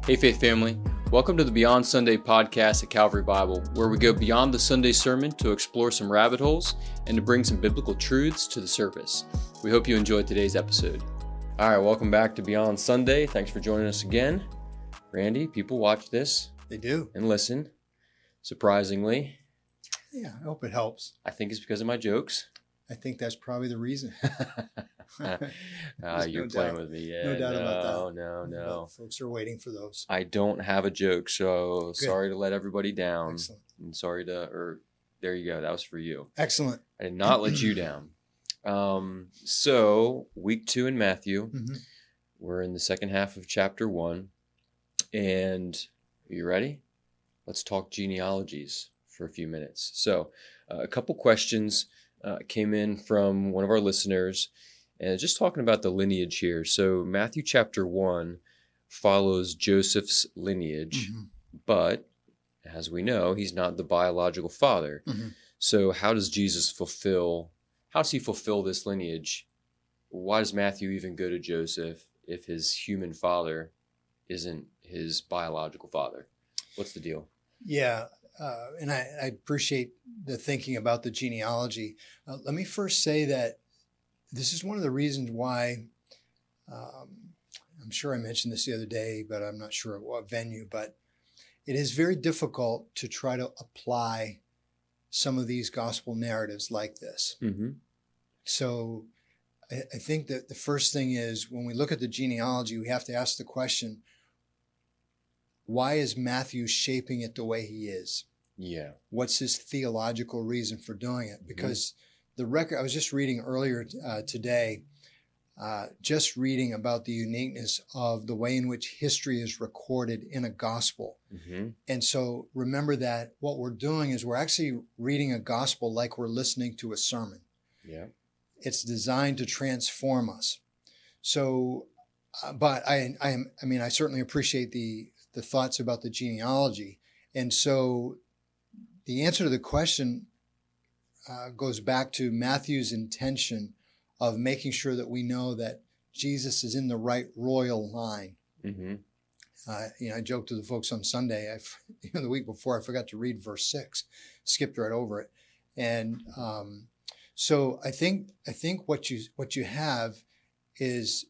Hey Faith Family, welcome to the Beyond Sunday podcast at Calvary Bible, where we go beyond the Sunday sermon to explore some rabbit holes and to bring some biblical truths to the surface. We hope you enjoyed today's episode. All right, welcome back to Beyond Sunday. Thanks for joining us again. Randy, people watch this. They do. And listen, surprisingly. Yeah, I hope it helps. I think it's because of my jokes. I think that's probably the reason. You're playing with me. Yeah, no doubt about that. No. But folks are waiting for those. I don't have a joke, so Good. Sorry to let everybody down. Excellent. And there you go. That was for you. Excellent. I did not let you down. So week 2 in Matthew, we're in the second half of chapter 1. And are you ready? Let's talk genealogies for a few minutes. So a couple questions came in from one of our listeners, and just talking about the lineage here. So Matthew chapter 1 follows Joseph's lineage, but as we know, he's not the biological father. So how does he fulfill this lineage? Why does Matthew even go to Joseph if his human father isn't his biological father? What's the deal? Yeah, and I appreciate the thinking about the genealogy. Let me first say that this is one of the reasons why, I'm sure I mentioned this the other day, but I'm not sure at what venue, but it is very difficult to try to apply some of these gospel narratives like this. So I think that the first thing is, when we look at the genealogy, we have to ask the question, why is Matthew shaping it the way he is? Yeah. What's his theological reason for doing it? Because the record, I was just reading earlier today, just reading about the uniqueness of the way in which history is recorded in a gospel. And so remember that what we're doing is we're actually reading a gospel like we're listening to a sermon. Yeah. It's designed to transform us. So, but I certainly appreciate the thoughts about the genealogy. And so the answer to the question goes back to Matthew's intention of making sure that we know that Jesus is in the right royal line. I joked to the folks on Sunday, the week before, I forgot to read verse 6, skipped right over it. And so I think what you have is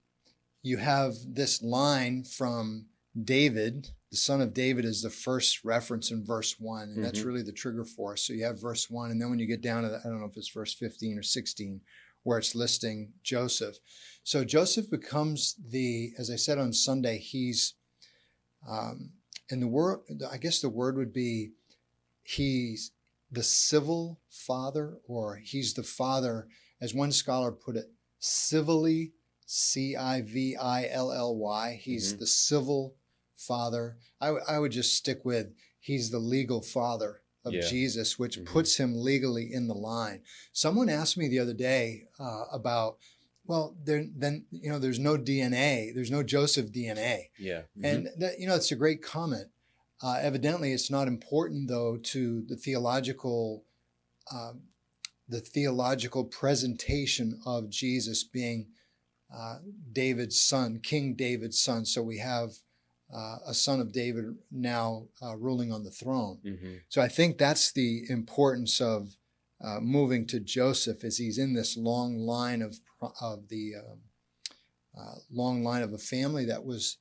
you have this line from David. The son of David is the first reference in verse 1, and that's really the trigger for us. So you have verse 1, and then when you get down to, I don't know if it's verse 15 or 16, where it's listing Joseph. So Joseph becomes as I said on Sunday, he's, and the word, I guess the word would be, he's the civil father, or he's the father, as one scholar put it, civilly, Civily. He's the civil father. I would just stick with, he's the legal father of Jesus, which puts him legally in the line. Someone asked me the other day about, well, there's no DNA, there's no Joseph DNA. Yeah. And that, it's a great comment. Evidently, it's not important though to the theological presentation of Jesus being David's son, King David's son. So we have a son of David now ruling on the throne. So I think that's the importance of moving to Joseph, as he's in this long line of a family that was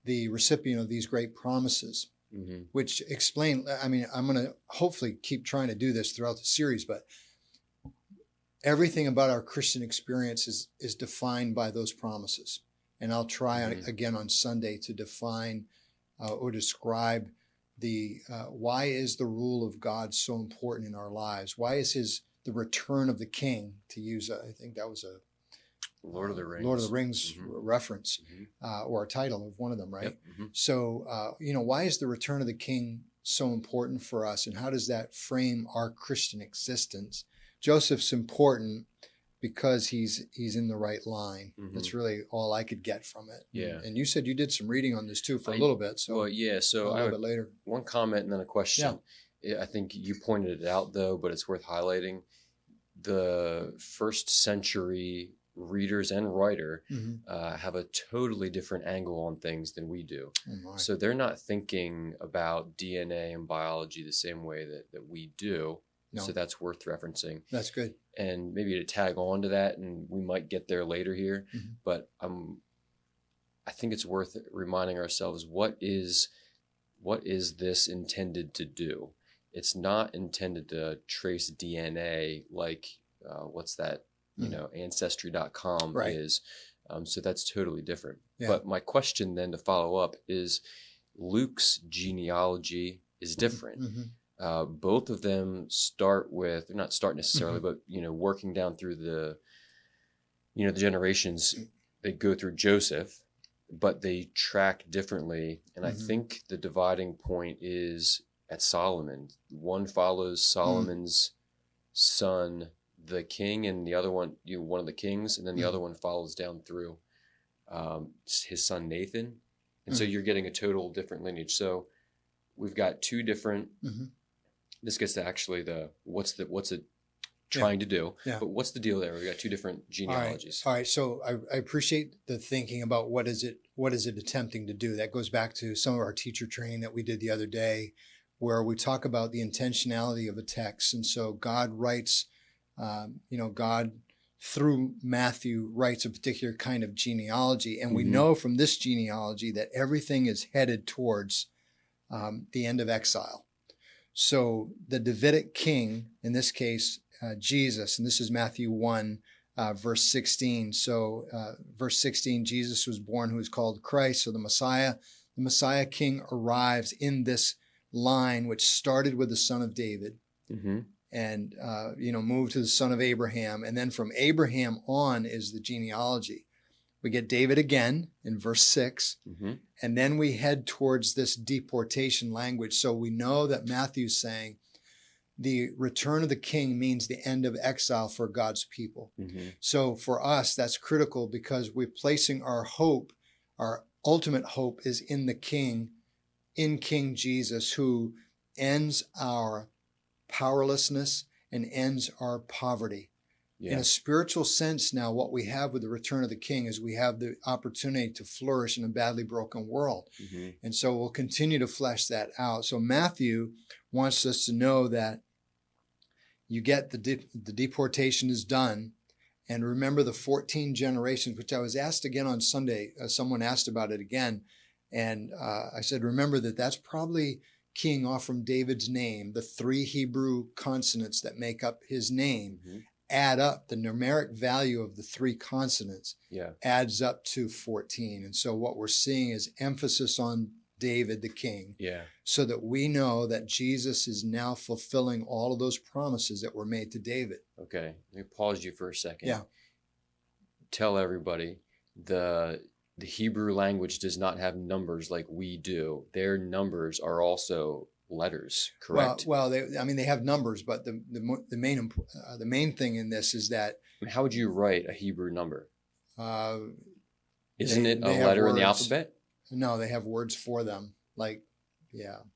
the recipient of these great promises, which explain. I mean, I'm going to hopefully keep trying to do this throughout the series, but everything about our Christian experience is defined by those promises. And I'll try again on Sunday to define or describe why is the rule of God so important in our lives? Why is the return of the King, to use, I think that was a Lord of the Rings reference, or a title of one of them, right? So, why is the return of the King so important for us, and how does that frame our Christian existence? Joseph's important because he's in the right line. That's really all I could get from it. Yeah. And you said you did some reading on this too for a little bit. So a little bit later. One comment and then a question. Yeah. I think you pointed it out though, but it's worth highlighting. The first century readers and writer Mm-hmm. have a totally different angle on things than we do. Oh my. So they're not thinking about DNA and biology the same way that we do. No. So that's worth referencing. That's good. And maybe to tag on to that, and we might get there later here, Mm-hmm. but I think it's worth reminding ourselves, what is this intended to do? It's not intended to trace DNA like what's that, Ancestry.com Right. is. So that's totally different. Yeah. But my question then to follow up is, Luke's genealogy is different. Mm-hmm. Both of them start with, they're not start necessarily, Mm-hmm. but working down through the generations, they go through Joseph, but they track differently. And Mm-hmm. I think the dividing point is at Solomon. One follows Solomon's son, the king, and the other one, one of the kings, and then the other one follows down through his son Nathan. And so you're getting a total different lineage. So we've got two different. Mm-hmm. This gets to actually what's it trying to do? Yeah. But what's the deal there? We've got two different genealogies. All right. So I appreciate the thinking about what is it attempting to do. That goes back to some of our teacher training that we did the other day, where we talk about the intentionality of a text. And so God writes, God through Matthew writes a particular kind of genealogy. And we know from this genealogy that everything is headed towards the end of exile. So the Davidic king, in this case, Jesus, and this is Matthew 1, verse 16. So verse 16, Jesus was born who is called Christ. So the Messiah king arrives in this line, which started with the son of David and, moved to the son of Abraham. And then from Abraham on is the genealogy. We get David again in verse 6, and then we head towards this deportation language. So we know that Matthew's saying the return of the king means the end of exile for God's people. So for us, that's critical because we're placing our hope, our ultimate hope is in the king, in King Jesus, who ends our powerlessness and ends our poverty. In a spiritual sense now, what we have with the return of the king is we have the opportunity to flourish in a badly broken world. And so we'll continue to flesh that out. So Matthew wants us to know that you get the deportation is done. And remember the 14 generations, which I was asked again on Sunday. Someone asked about it again. And I said, remember that's probably keying off from David's name. The 3 Hebrew consonants that make up his name add up. The numeric value of the 3 consonants adds up to 14. And so what we're seeing is emphasis on David, the king, so that we know that Jesus is now fulfilling all of those promises that were made to David. Okay. Let me pause you for a second. Yeah. Tell everybody the Hebrew language does not have numbers like we do. Their numbers are also letters, correct? Well, they have numbers, but the main thing in this is that. How would you write a Hebrew number? Isn't it a they letter words in the alphabet? No, they have words for them.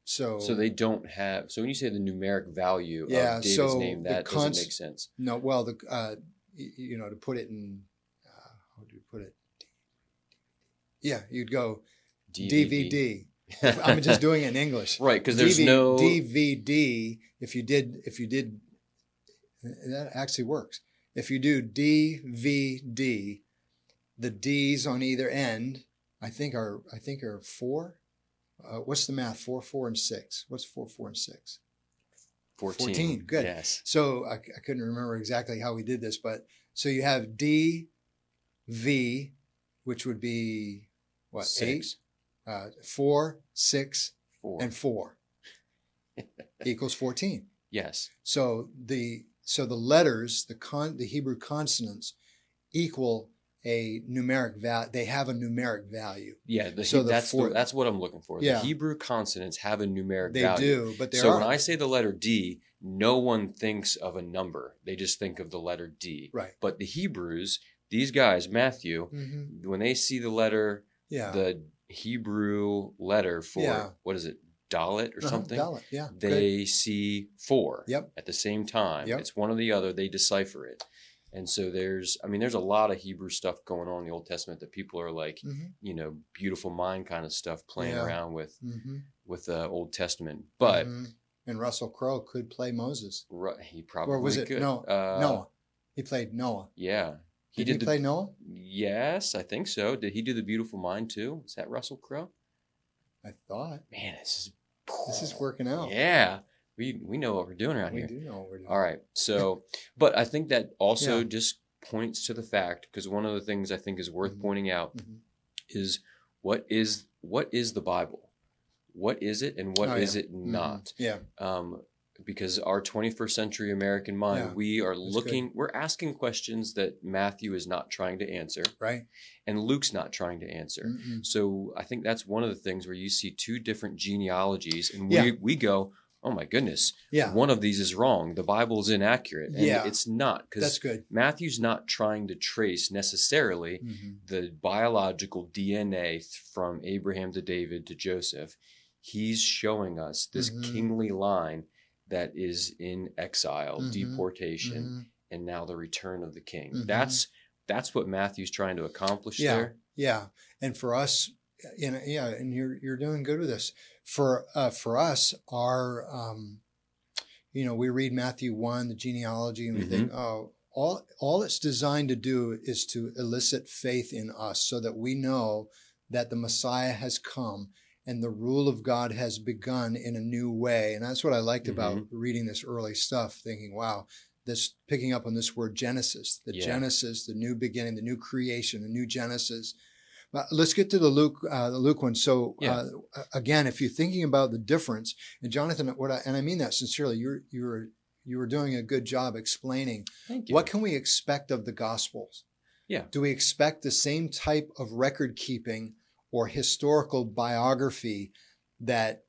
So they don't have. So when you say the numeric value of David's name, that doesn't make sense. No, well, to put it in, how do you put it? Yeah, you'd go DVD. I'm just doing it in English, right? Because there's no DVD. If you did, that actually works. If you do DVD, the D's on either end, I think are 4. What's the math? 4, 4, and 6. What's 4, 4, and 6? 14. Good. Yes. So I couldn't remember exactly how we did this, but so you have D, V, which would be what? 6. 8, 4, 6, 4, and 4 equals 14. Yes. So the letters, the Hebrew consonants, equal a numeric value. They have a numeric value. Yeah. That's what I'm looking for. Yeah. The Hebrew consonants have a numeric they value. They do, but when I say the letter D, no one thinks of a number. They just think of the letter D. Right. But the Hebrews, these guys, Matthew, when they see the letter, the Hebrew letter for what is it? Dalet or something. Dalet, yeah. They see 4 Yep. at the same time. Yep. It's one or the other. They decipher it. And so there's a lot of Hebrew stuff going on in the Old Testament that people are like, beautiful mind kind of stuff playing around with the Old Testament. But and Russell Crowe could play Moses. He probably or was it could. Noah? He played Noah. Yeah. Did he play Noah? Yes, I think so. Did he do The Beautiful Mind too? Is that Russell Crowe? I thought. Man, this is working out. Yeah. We know what we're doing around here. We do know what we're doing. All right. So, but I think that also just points to the fact, because one of the things I think is worth pointing out is what is the Bible? What is it and what is it not? Yeah. Because our 21st century American mind, we are we're asking questions that Matthew is not trying to answer. Right. And Luke's not trying to answer. So I think that's one of the things where you see two different genealogies and we go, oh my goodness, one of these is wrong. The Bible is inaccurate. And it's not, because Matthew's not trying to trace necessarily the biological DNA from Abraham to David to Joseph. He's showing us this kingly line that is in exile, deportation, and now the return of the king. That's what Matthew's trying to accomplish there. Yeah. And for us, and you're doing good with this. For us, our we read Matthew 1, the genealogy, and we think, all it's designed to do is to elicit faith in us so that we know that the Messiah has come and the rule of God has begun in a new way. And that's what I liked about reading this early stuff, thinking, wow, picking up on this word Genesis, Genesis, the new beginning, the new creation, the new Genesis. But let's get to the Luke one. So again, if you're thinking about the difference, and Jonathan, and I mean that sincerely, you were doing a good job explaining what can we expect of the Gospels. Yeah. Do we expect the same type of record keeping or historical biography that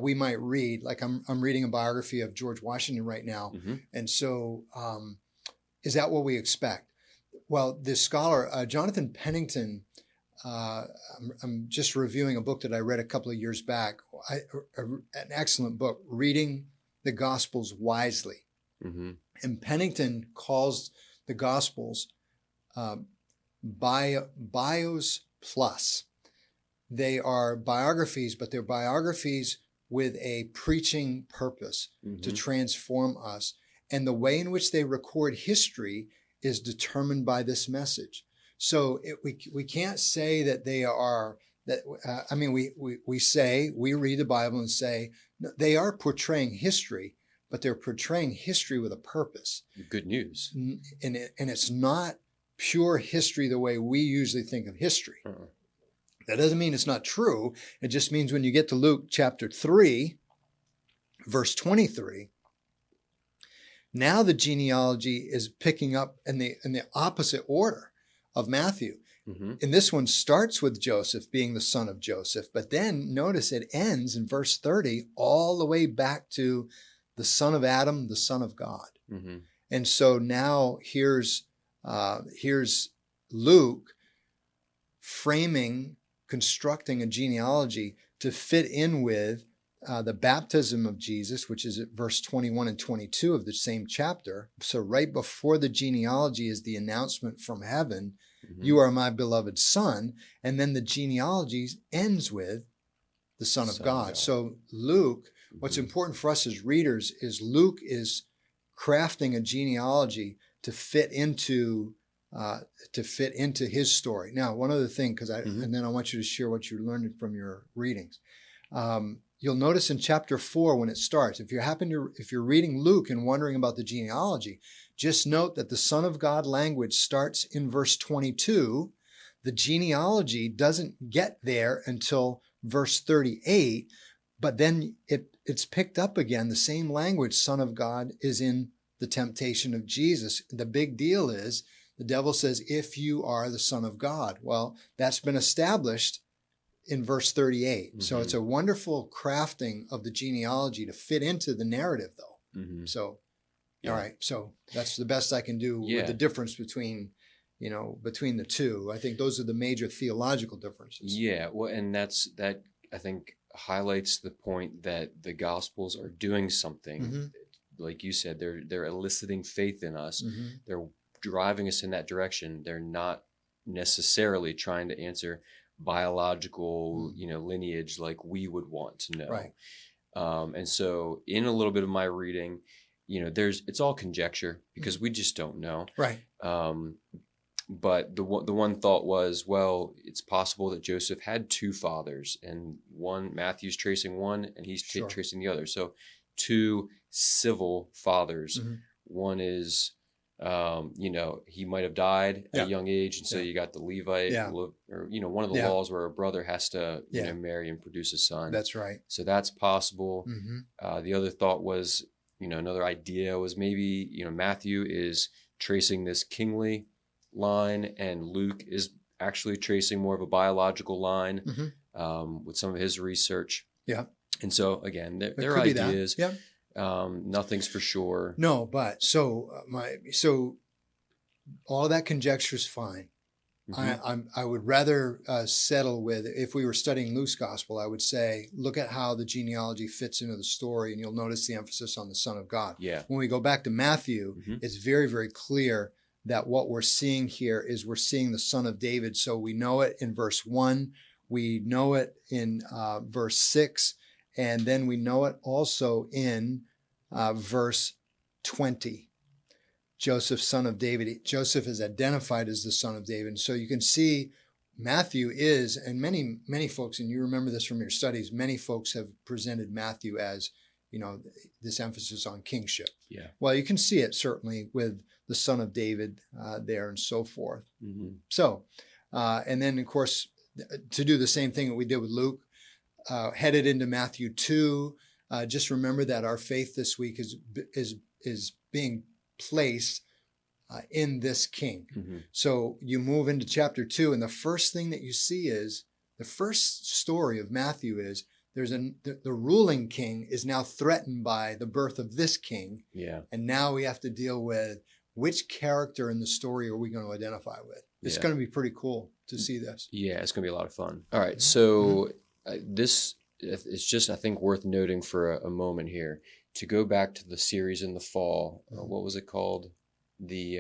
we might read? Like I'm reading a biography of George Washington right now, and so is that what we expect? Well, this scholar Jonathan Pennington, I'm just reviewing a book that I read a couple of years back. An excellent book, Reading the Gospels Wisely, and Pennington calls the Gospels bios plus. They are biographies, but they're biographies with a preaching purpose to transform us. And the way in which they record history is determined by this message. So we can't say that they are, we read the Bible and say, no, they are portraying history, but they're portraying history with a purpose. Good news. And it's not pure history the way we usually think of history. That doesn't mean it's not true. It just means when you get to Luke chapter 3, verse 23, now the genealogy is picking up in the opposite order of Matthew. And this one starts with Joseph being the son of Joseph, but then notice it ends in verse 30 all the way back to the son of Adam, the son of God. And so now here's Luke constructing a genealogy to fit in with the baptism of Jesus, which is at verse 21 and 22 of the same chapter. So right before the genealogy is the announcement from heaven, you are my beloved son. And then the genealogy ends with the Son of God. So Luke, what's important for us as readers is Luke is crafting a genealogy to fit into his story. Now, one other thing, and then I want you to share what you learned from your readings. You'll notice in chapter 4 when it starts, if you're reading Luke and wondering about the genealogy, just note that the Son of God language starts in verse 22. The genealogy doesn't get there until verse 38, but then it's picked up again. The same language, Son of God, is in the temptation of Jesus. The big deal is the devil says, if you are the Son of God. Well, that's been established in verse 38. So it's a wonderful crafting of the genealogy to fit into the narrative, though. So, all right. So that's the best I can do with the difference between the two. I think those are the major theological differences. Yeah. Well, and that I think highlights the point that the Gospels are doing something. Like you said, they're eliciting faith in us. They're driving us in that direction. They're not necessarily trying to answer biological, lineage like we would want to know. Right. And so in a little bit of my reading, it's all conjecture because we just don't know. Right. But the one thought was, well, it's possible that Joseph had two fathers, and Matthew's tracing one, and he's tracing the other. So two civil fathers. Mm-hmm. One is, he might have died at a young age, and so you got the Levite, or one of the laws where a brother has to marry and produce a son. That's right. So that's possible. Mm-hmm. The other thought was, another idea was maybe Matthew is tracing this kingly line, and Luke is actually tracing more of a biological line with some of his research. Yeah. And so again, there are ideas. Yeah. Nothing's for sure. No, but so all that conjecture is fine. Mm-hmm. I would rather settle with, if we were studying Luke's gospel, I would say, look at how the genealogy fits into the story, and you'll notice the emphasis on the Son of God. Yeah. When we go back to Matthew, it's very, very clear that what we're seeing here is we're seeing the Son of David. So we know it in verse 1, we know it in verse 6, and then we know it also in verse 20. Joseph, son of David. Joseph is identified as the son of David. So you can see Matthew is, and many folks, and you remember this from your studies, many folks have presented Matthew as, this emphasis on kingship. Yeah. Well, you can see it certainly with the son of David there and so forth. Mm-hmm. So, and then of course, to do the same thing that we did with Luke, headed into Matthew 2, just remember that our faith this week is being placed in this king. Mm-hmm. So you move into chapter 2, and the first thing that you see is, the first story of Matthew is, the ruling king is now threatened by the birth of this king. Yeah. And now we have to deal with which character in the story are we going to identify with. It's going to be pretty cool to see this. Yeah, it's going to be a lot of fun. All right, so this it's just, I think, worth noting for a moment here to go back to the series in the fall. What was it called? The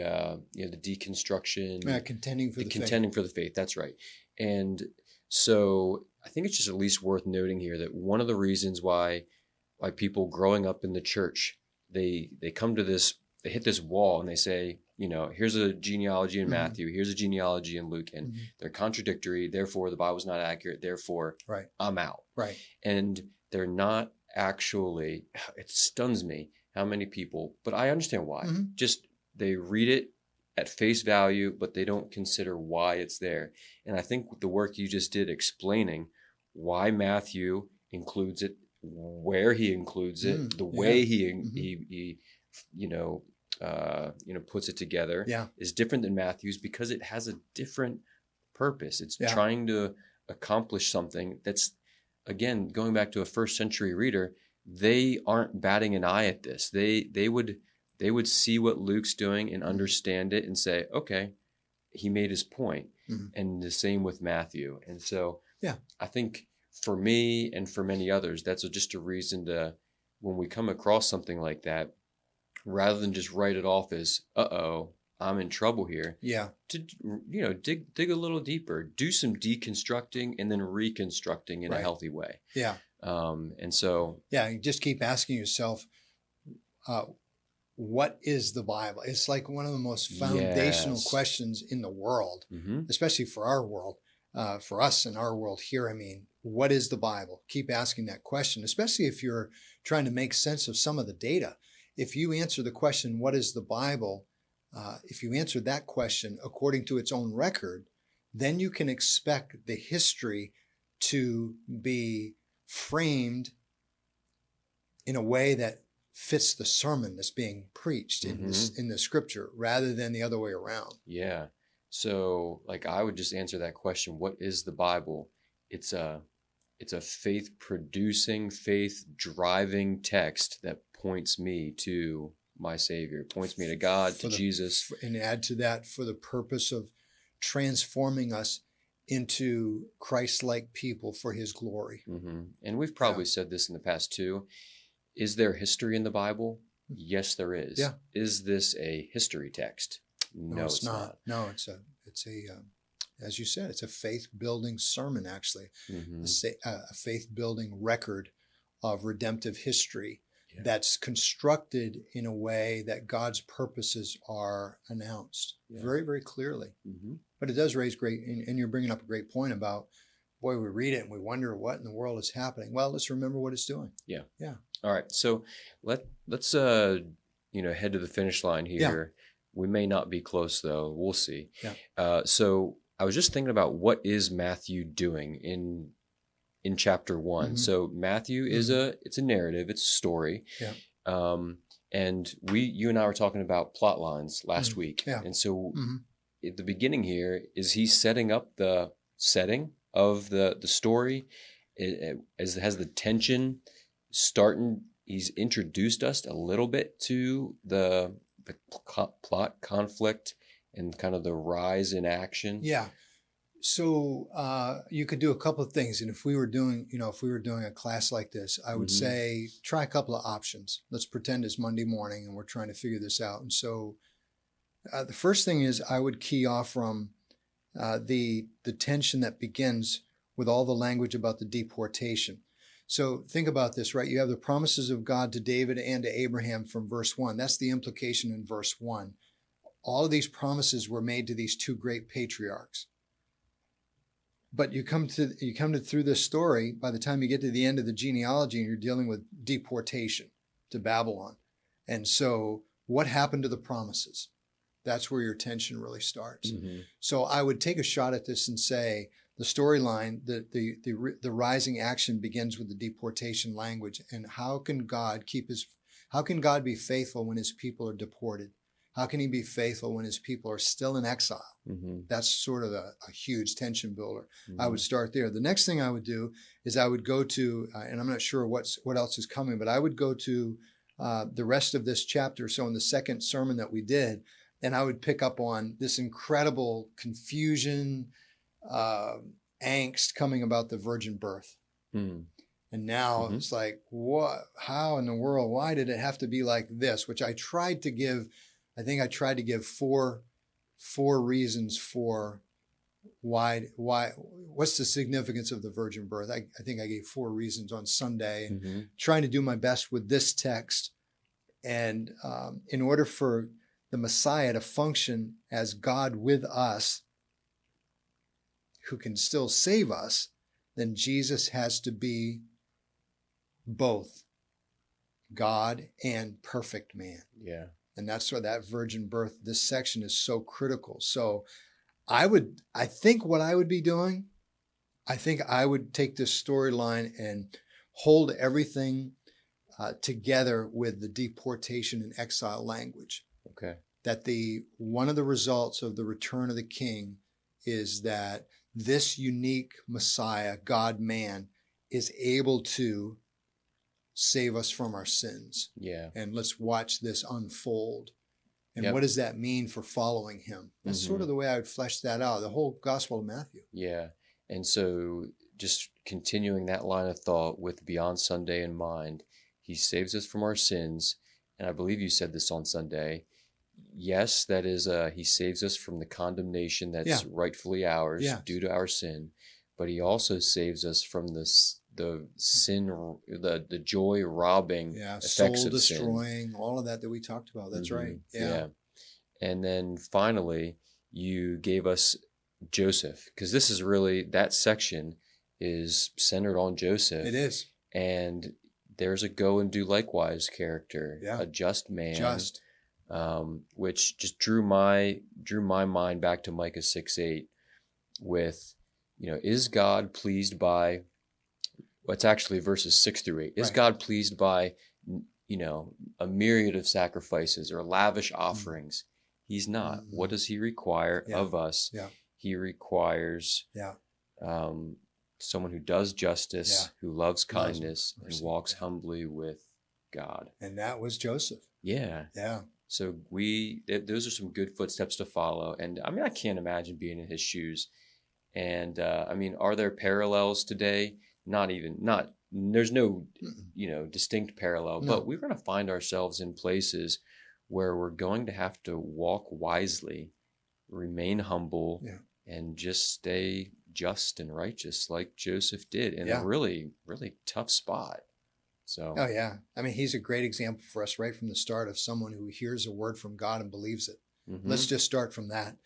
deconstruction. Contending for the faith. Contending for the faith. That's right. And so I think it's just at least worth noting here that one of the reasons why people growing up in the church, they come to this, they hit this wall and they say, here's a genealogy in Matthew, here's a genealogy in Luke, and they're contradictory. Therefore, the Bible's not accurate. Therefore, I'm out. Right. And they're not actually, it stuns me how many people, but I understand why. Just they read it at face value, but they don't consider why it's there. And I think the work you just did explaining why Matthew includes it, where he includes it, the way he puts it together is different than Matthew's because it has a different purpose. It's trying to accomplish something that's, again, going back to a first century reader, they aren't batting an eye at this. They would see what Luke's doing and understand it and say, okay, he made his point. And the same with Matthew. And so I think for me and for many others, that's just a reason to, when we come across something like that, rather than just write it off as, I'm in trouble here. Yeah. To, dig a little deeper, do some deconstructing and then reconstructing in a healthy way. Yeah. And so. Yeah. You just keep asking yourself, what is the Bible? It's like one of the most foundational questions in the world, especially for our world, for us in our world here. I mean, what is the Bible? Keep asking that question, especially if you're trying to make sense of some of the data. If you answer the question, what is the Bible? If you answer that question according to its own record, then you can expect the history to be framed in a way that fits the sermon that's being preached in the scripture rather than the other way around. Yeah. So I would just answer that question. What is the Bible? It's a faith producing, faith driving text that points me to my Savior, points me to God, to Jesus. And add to that, for the purpose of transforming us into Christ-like people for his glory. And we've probably said this in the past too. Is there history in the Bible? Yes, there is. Yeah. Is this a history text? No, it's not. No, it's a as you said, it's a faith building sermon, actually, a faith building record of redemptive history that's constructed in a way that God's purposes are announced very, very clearly. But it does raise and you're bringing up a great point about, boy, we read it and we wonder what in the world is happening. Well, let's remember what it's doing. Yeah. All right. So let's head to the finish line here. We may not be close though. We'll see. So I was just thinking about what is Matthew doing in chapter 1. So Matthew is it's a narrative, it's a story. And you and I were talking about plot lines last week. And so at the beginning here is he setting up the setting of the story. As has the tension starting, he's introduced us a little bit to the plot conflict and kind of the rise in action. So you could do a couple of things, and if we were doing a class like this, I would say try a couple of options. Let's pretend it's Monday morning and we're trying to figure this out. And so the first thing is I would key off from the tension that begins with all the language about the deportation. So think about this, right? You have the promises of God to David and to Abraham from verse 1. That's the implication in verse 1. All of these promises were made to these two great patriarchs. But you come to through this story, by the time you get to the end of the genealogy, and you're dealing with deportation to Babylon. And so what happened to the promises? That's where your tension really starts. So I would take a shot at this and say the storyline, the rising action begins with the deportation language. And how can God be faithful when his people are deported? How can he be faithful when his people are still in exile? That's sort of a huge tension builder. I would start there. The next thing I would do is I would go to, and I'm not sure what else is coming, but I would go to the rest of this chapter. So in the second sermon that we did, and I would pick up on this incredible confusion, angst coming about the virgin birth. And now it's like, what? How in the world? Why did it have to be like this? Which I tried to give. I think I tried to give four reasons for why. What's the significance of the virgin birth? I think I gave 4 reasons on Sunday, and trying to do my best with this text. And in order for the Messiah to function as God with us, who can still save us, then Jesus has to be both God and perfect man. And that's why that virgin birth, this section is so critical. So I think what I would be doing, I think I would take this storyline and hold everything together with the deportation and exile language. That one of the results of the return of the King is that this unique Messiah, God-man, is able to save us from our sins. And let's watch this unfold. And what does that mean for following him? That's sort of the way I would flesh that out, the whole Gospel of Matthew. And so just continuing that line of thought with Beyond Sunday in mind, he saves us from our sins. And I believe you said this on Sunday. Yes, that is, he saves us from the condemnation that's rightfully ours due to our sin. But he also saves us from the sin, the joy robbing effects soul of destroying, sin. all of that we talked about. That's right. And then finally, you gave us Joseph, because this is really, that section is centered on Joseph. It is. And there's a go and do likewise character, a just man, which just drew my mind back to Micah 6:8 with, is God pleased by, what's actually verses 6-8. Is God pleased by, a myriad of sacrifices or lavish offerings? He's not. What does he require of us? He requires someone who does justice, who loves kindness, and walks humbly with God. And that was Joseph. So those are some good footsteps to follow. And I mean, I can't imagine being in his shoes. And I mean, are there parallels today? There's no, distinct parallel, but we're going to find ourselves in places where we're going to have to walk wisely, remain humble, and just stay just and righteous like Joseph did in a really, really tough spot. So. Oh, yeah. I mean, he's a great example for us right from the start of someone who hears a word from God and believes it. Let's just start from that.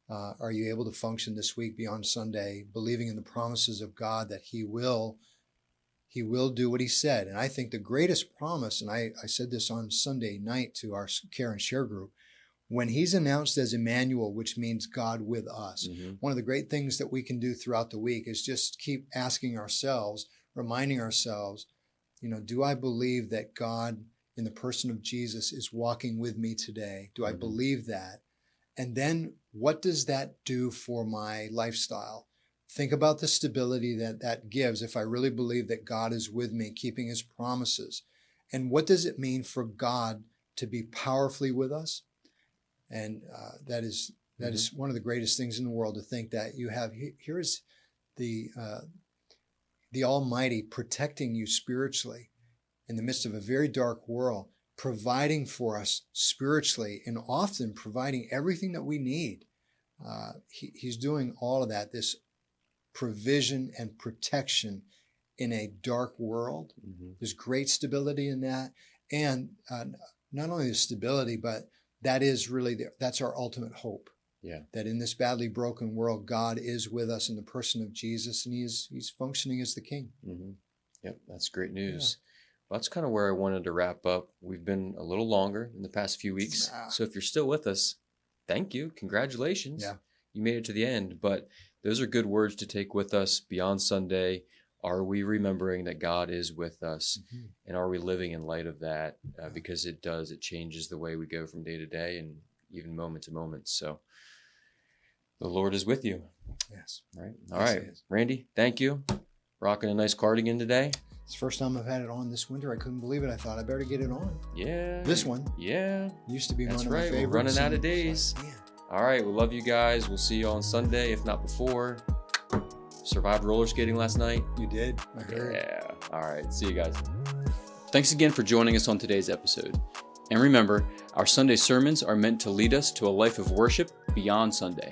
Are you able to function this week beyond Sunday, believing in the promises of God that He will do what He said? And I think the greatest promise, and I said this on Sunday night to our Care and Share group, when He's announced as Emmanuel, which means God with us, one of the great things that we can do throughout the week is just keep asking ourselves, reminding ourselves, do I believe that God in the person of Jesus is walking with me today? Do I believe that? And then what does that do for my lifestyle? Think about the stability that gives if I really believe that God is with me, keeping His promises. And what does it mean for God to be powerfully with us? And that is one of the greatest things in the world, to think that you have, here's the Almighty protecting you spiritually in the midst of a very dark world, providing for us spiritually, and often providing everything that we need. He's doing all of that, this provision and protection in a dark world. There's great stability in that. And not only the stability, but that is really, that's our ultimate hope. Yeah. That in this badly broken world, God is with us in the person of Jesus, and He's functioning as the King. Yep, that's great news. Yeah. Well, that's kind of where I wanted to wrap up. We've been a little longer in the past few weeks. So if you're still with us, thank you. Congratulations. Yeah. You made it to the end. But those are good words to take with us beyond Sunday. Are we remembering that God is with us? And are we living in light of that? Because it changes the way we go from day to day and even moment to moment. So the Lord is with you. Yes. Right. All right. Randy, thank you. Rocking a nice cardigan today. It's the first time I've had it on this winter. I couldn't believe it. I thought I better get it on. Yeah. This one. Yeah. Used to be That's one of my favorites. We're running out of days. Like, all right. We love you guys. We'll see you on Sunday, if not before. Survived roller skating last night. You did? I heard. Yeah. All right. See you guys. Thanks again for joining us on today's episode. And remember, our Sunday sermons are meant to lead us to a life of worship beyond Sunday.